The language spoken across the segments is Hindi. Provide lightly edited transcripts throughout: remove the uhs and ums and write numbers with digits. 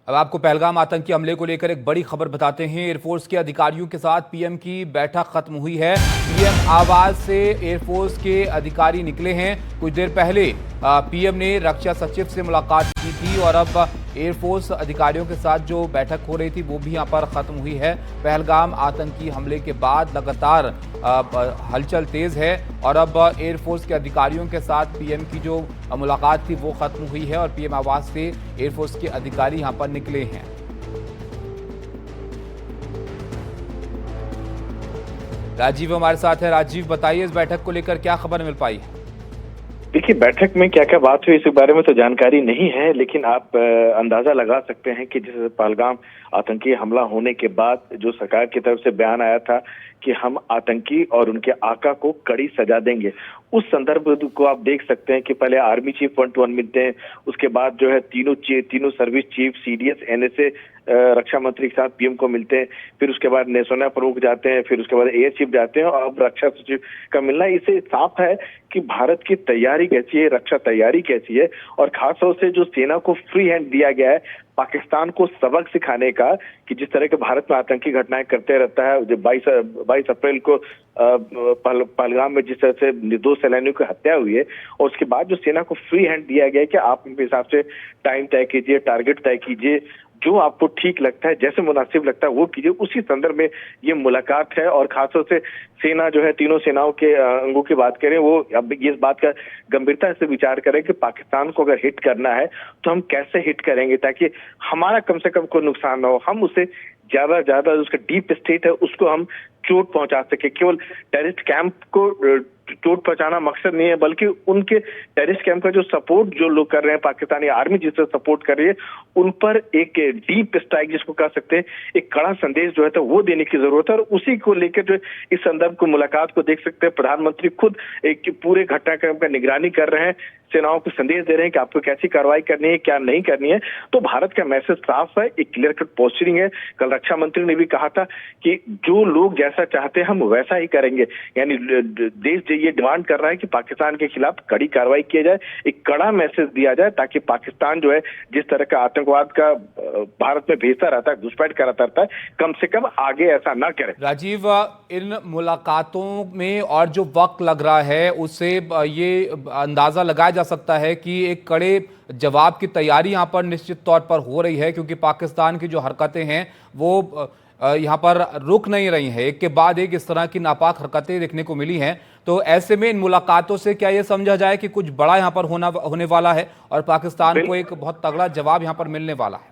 अब आपको पहलगाम आतंकी हमले को लेकर एक बड़ी खबर बताते हैं। एयरफोर्स के अधिकारियों के साथ पीएम की बैठक खत्म हुई है। पीएम आवास से एयरफोर्स के अधिकारी निकले हैं। कुछ देर पहले पीएम ने रक्षा सचिव से मुलाकात की थी और अब एयरफोर्स अधिकारियों के साथ जो बैठक हो रही थी वो भी यहां पर खत्म हुई है। पहलगाम आतंकी हमले के बाद लगातार हलचल तेज है और अब एयरफोर्स के अधिकारियों के साथ पीएम की जो मुलाकात थी वो खत्म हुई है और पीएम आवास से एयरफोर्स के अधिकारी यहां पर निकले हैं। राजीव हमारे साथ है। राजीव, बताइए इस बैठक को लेकर क्या खबर मिल पाई है? देखिए, बैठक में क्या क्या बात हुई इस बारे में तो जानकारी नहीं है, लेकिन आप अंदाजा लगा सकते हैं कि जिस पहलगाम आतंकी हमला होने के बाद जो सरकार की तरफ से बयान आया था कि हम आतंकी और उनके आका को कड़ी सजा देंगे, उस संदर्भ को आप देख सकते हैं कि पहले आर्मी चीफ 1-to-1 मिलते हैं, उसके बाद जो है तीनों सर्विस चीफ, सीडीएस, एनएसए, रक्षा मंत्री के साथ पीएम को मिलते हैं, फिर उसके बाद नौसेना प्रमुख जाते हैं, फिर उसके बाद एयर चीफ जाते हैं और अब रक्षा सचिव का मिलना। इससे साफ है कि भारत की तैयारी कैसी है, रक्षा तैयारी कैसी है, और खासतौर से जो सेना को फ्री हैंड दिया गया है पाकिस्तान को सबक सिखाने का कि जिस तरह के भारत में आतंकी घटनाएं करते रहता है। जो 22 अप्रैल को पहलगाम में जिस तरह से निर्दोष सैलानियों की हत्या हुई है, और उसके बाद जो सेना को फ्री हैंड दिया गया है कि आप अपने हिसाब से टाइम तय कीजिए, टारगेट तय कीजिए, जो आपको ठीक लगता है, जैसे मुनासिब लगता है वो कीजिए, उसी संदर्भ में ये मुलाकात है। और खासतौर से सेना जो है, तीनों सेनाओं के अंगों की बात करें, वो अब इस बात का गंभीरता से विचार करें कि पाकिस्तान को अगर हिट करना है तो हम कैसे हिट करेंगे ताकि हमारा कम से कम कोई नुकसान ना हो, हम उसे ज्यादा से ज्यादा उसका डीप स्टेट है उसको हम चोट पहुंचा सके। केवल टेररिस्ट कैंप को चोट पहुंचाना मकसद नहीं है, बल्कि उनके टेररिस्ट कैंप का जो सपोर्ट जो लोग कर रहे हैं, पाकिस्तानी आर्मी जिससे सपोर्ट कर रही है, उन पर एक डीप स्ट्राइक जिसको कह सकते हैं, एक कड़ा संदेश जो है तो वो देने की जरूरत है। और उसी को लेकर जो इस संदर्भ को मुलाकात को देख सकते हैं, प्रधानमंत्री खुद एक पूरे घटनाक्रम का निगरानी कर रहे हैं, सेनाओं को संदेश दे रहे हैं कि आपको कैसी कार्रवाई करनी है, क्या नहीं करनी है। तो भारत का मैसेज साफ है, एक क्लियर कट पोस्चरिंग है। कल रक्षा मंत्री ने भी कहा था कि जो लोग जैसा चाहते हैं हम वैसा ही करेंगे, यानी देश ये डिमांड कर रहा है कि पाकिस्तान के खिलाफ कड़ी कार्रवाई की जाए, एक कड़ा मैसेज दिया जाए ताकि पाकिस्तान जो है जिस तरह का आतंकवाद का भारत में भेजता रहता है, घुसपैठ कराता रहता है, कम से कम आगे ऐसा ना करे। राजीव, इन मुलाकातों में और जो वक्त लग रहा है उससे ये अंदाजा लगाया जा सकता है कि एक कड़े जवाब की तैयारी यहाँ पर निश्चित तौर पर हो रही है, क्योंकि पाकिस्तान की जो हरकतें हैं वो यहाँ पर रुक नहीं रही हैं। एक के बाद एक इस तरह की नापाक हरकतें देखने को मिली हैं। तो ऐसे में इन मुलाकातों से क्या ये समझा जाए कि कुछ बड़ा यहाँ पर होने वाला है और पाकिस्तान को एक बहुत तगड़ा जवाब यहाँ पर मिलने वाला है?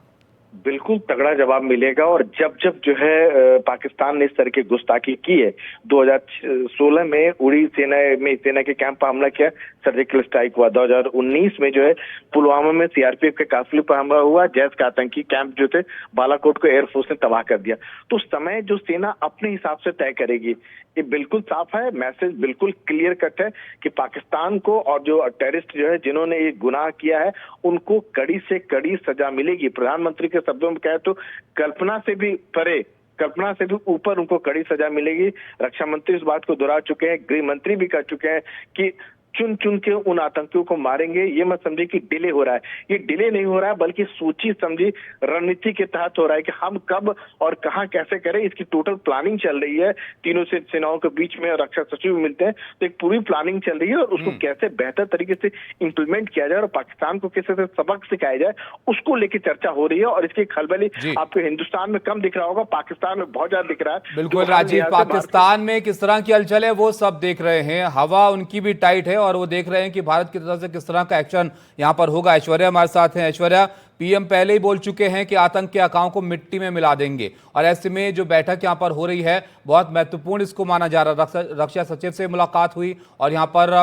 बिल्कुल तगड़ा जवाब मिलेगा। और जब जब जो है पाकिस्तान ने इस तरह की गुस्ताखी की है, 2016 में उड़ी सेना के कैंप पर हमला किया, सर्जिकल स्ट्राइक हुआ। 2019 में जो है पुलवामा में सीआरपीएफ के काफिले पर हमला हुआ, जैस के आतंकी कैंप जो थे बालाकोट को एयरफोर्स ने तबाह कर दिया। तो समय जो सेना अपने हिसाब से तय करेगी, ये बिल्कुल साफ है, मैसेज बिल्कुल क्लियर कट है कि पाकिस्तान को और जो टेररिस्ट जो है जिन्होंने ये गुनाह किया है उनको कड़ी से कड़ी सजा मिलेगी। प्रधानमंत्री के शब्दों में कहे तो कल्पना से भी परे, कल्पना से भी ऊपर उनको कड़ी सजा मिलेगी। रक्षा मंत्री इस बात को दोहरा चुके हैं, गृह मंत्री भी कह चुके हैं कि चुन चुन के उन आतंकियों को मारेंगे। ये मत समझे कि डिले हो रहा है, ये डिले नहीं हो रहा है बल्कि सोची समझी रणनीति के तहत हो रहा है कि हम कब और कहां कैसे करें, इसकी टोटल प्लानिंग चल रही है। तीनों सेनाओं के बीच में रक्षा सचिव मिलते हैं तो एक पूरी प्लानिंग चल रही है और उसको कैसे बेहतर तरीके से इंप्लीमेंट किया जाए और पाकिस्तान को किस तरह से सबक सिखाया जाए उसको लेकर चर्चा हो रही है। और इसकी खलबली आपको हिंदुस्तान में कम दिख रहा होगा, पाकिस्तान में बहुत ज्यादा दिख रहा है। बिल्कुल राजीव, पाकिस्तान में किस तरह की हलचल है वो सब देख रहे हैं, हवा उनकी भी टाइट है और वो देख रहे हैं कि भारत की तरफ से किस तरह का एक्शन यहां पर होगा। ऐश्वर्या हमारे साथ हैं। ऐश्वर्या, पीएम पहले ही बोल चुके हैं कि आतंक के आकाओं को मिट्टी में मिला देंगे और ऐसे में जो बैठक यहां पर हो रही है बहुत महत्वपूर्ण इसको माना जा रहा है। रक्षा सचिव से मुलाकात हुई और यहां पर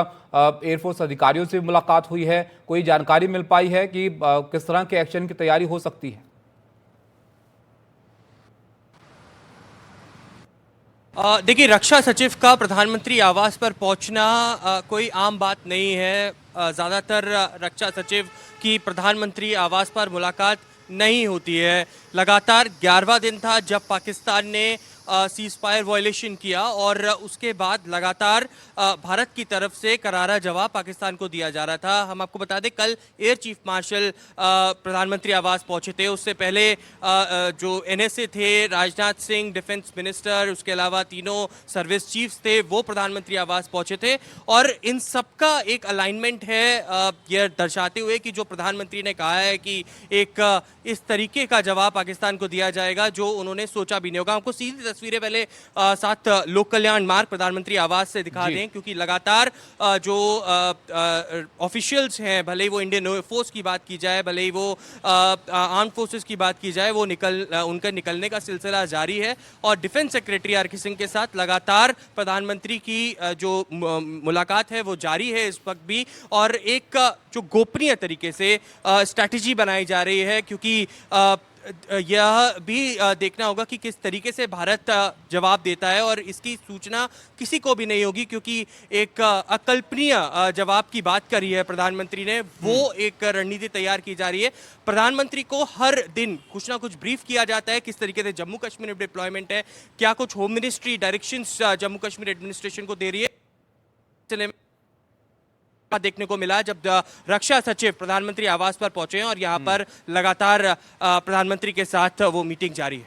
एयरफोर्स अधिकारियों से मुलाकात हुई है। कोई जानकारी मिल पाई है कि किस तरह के एक्शन की तैयारी हो सकती है? देखिए, रक्षा सचिव का प्रधानमंत्री आवास पर पहुंचना कोई आम बात नहीं है। ज़्यादातर रक्षा सचिव की प्रधानमंत्री आवास पर मुलाकात नहीं होती है। लगातार 11वां दिन था जब पाकिस्तान ने सीज फायर वायलेशन किया और उसके बाद लगातार भारत की तरफ से करारा जवाब पाकिस्तान को दिया जा रहा था। हम आपको बता दें कल एयर चीफ मार्शल प्रधानमंत्री आवास पहुंचे थे। उससे पहले जो एनएसए थे, राजनाथ सिंह डिफेंस मिनिस्टर, उसके अलावा तीनों सर्विस चीफ्स थे, वो प्रधानमंत्री आवास पहुंचे थे। और इन सबका एक अलाइनमेंट है यह दर्शाते हुए कि जो प्रधानमंत्री ने कहा है कि एक इस तरीके का जवाब पाकिस्तान को दिया जाएगा जो उन्होंने सोचा भी नहीं होगा। हमको सीधी तस्वीरें पहले साथ लोक कल्याण मार्ग प्रधानमंत्री आवास से दिखा दें, क्योंकि लगातार जो ऑफिशियल्स हैं, भले ही वो इंडियन एयरफोर्स की बात की जाए, भले ही वो आर्म फोर्सेस की बात की जाए, वो उनका निकलने का सिलसिला जारी है। और डिफेंस सेक्रेटरी आर के सिंह के साथ लगातार प्रधानमंत्री की जो मुलाकात है वो जारी है इस वक्त भी। और एक जो गोपनीय तरीके से स्ट्रैटेजी बनाई जा रही है, क्योंकि यह भी देखना होगा कि किस तरीके से भारत जवाब देता है और इसकी सूचना किसी को भी नहीं होगी, क्योंकि एक अकल्पनीय जवाब की बात करी है प्रधानमंत्री ने, वो एक रणनीति तैयार की जा रही है। प्रधानमंत्री को हर दिन कुछ ना कुछ ब्रीफ किया जाता है किस तरीके से जम्मू कश्मीर में डिप्लॉयमेंट है, क्या कुछ home ministry directions Jammu Kashmir administration को दे रही है। देखने को मिला जब रक्षा सचिव प्रधानमंत्री आवास पर पहुंचे हैं और यहां पर लगातार प्रधानमंत्री के साथ वो मीटिंग जारी है।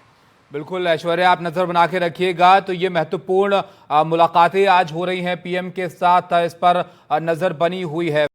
बिल्कुल ऐश्वर्या, आप नजर बना के रखिएगा। तो ये महत्वपूर्ण मुलाकातें आज हो रही हैं पीएम के साथ, इस पर नजर बनी हुई है।